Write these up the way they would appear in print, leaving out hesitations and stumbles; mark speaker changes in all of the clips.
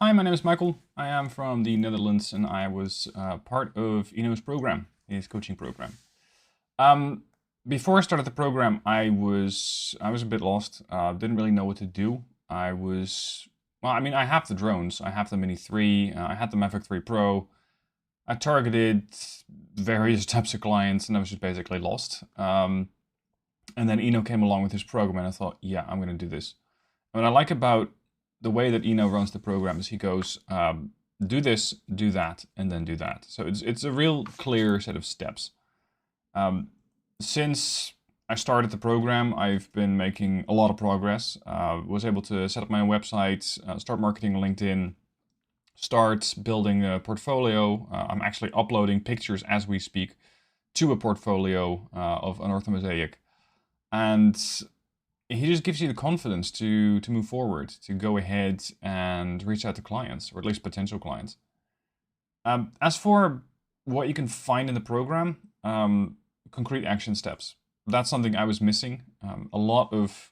Speaker 1: Hi, my name is Michael. I am from the Netherlands and I was part of Ino's program, his coaching program. Before I started the program, I was a bit lost. Didn't really know what to do. I have the drones. I have the Mini 3. I had the Mavic 3 Pro. I targeted various types of clients and I was just basically lost. And then Ino came along with his program and I thought, yeah, I'm going to do this. And what I like about the way that Ino runs the program is he goes, do this, do that, and then do that. So it's a real clear set of steps. Since I started the program, I've been making a lot of progress. Was able to set up my own website, start marketing LinkedIn, start building a portfolio. I'm actually uploading pictures as we speak to a portfolio of an ortho mosaic. And he just gives you the confidence to move forward, to go ahead and reach out to clients, or at least potential clients. As for what you can find in the program, concrete action steps. That's something I was missing. There's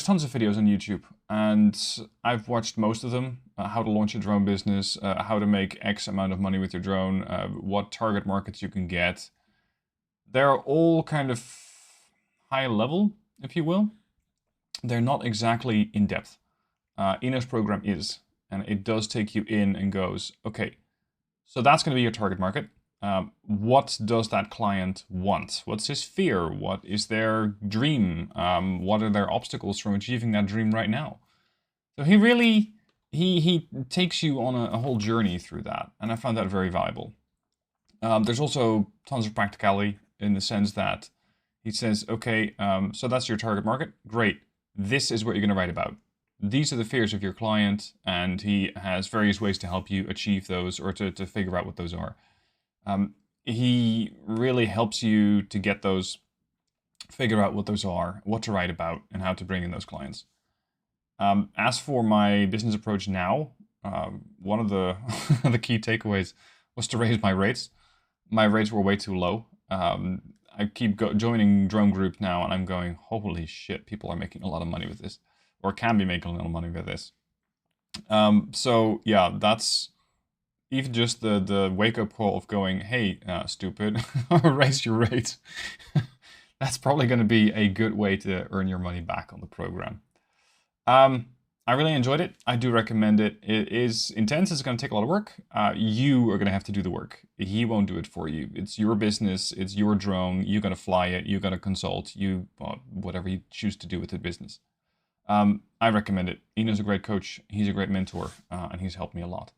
Speaker 1: tons of videos on YouTube, and I've watched most of them. How to launch a drone business, how to make X amount of money with your drone, what target markets you can get. They're all kind of high level, if you will. They're not exactly in depth. Ino's program is, and it does take you in and goes, okay, so that's going to be your target market. What does that client want? What's his fear? What is their dream? What are their obstacles from achieving that dream right now? So he really, he takes you on a whole journey through that, and I found that very valuable. There's also tons of practicality in the sense that he says, okay, so that's your target market. Great. This is what you're going to write about. These are the fears of your client, and he has various ways to help you achieve those or to figure out what those are. He really helps you to get those, figure out what those are, what to write about, and how to bring in those clients. As for my business approach now, one of the the key takeaways was to raise my rates. My rates were way too low. I keep joining drone group now and I'm going, holy shit, people are making a lot of money with this, or can be making a lot of money with this. So yeah, that's even just the wake-up call of going, hey, stupid, raise your rates. That's probably going to be a good way to earn your money back on the program. I really enjoyed it. I do recommend it. It is intense. It's going to take a lot of work. You are going to have to do the work. He won't do it for you. It's your business. It's your drone. You're going to fly it. You're going to consult. Whatever you choose to do with the business. I recommend it. Ino's a great coach. He's a great mentor, and he's helped me a lot.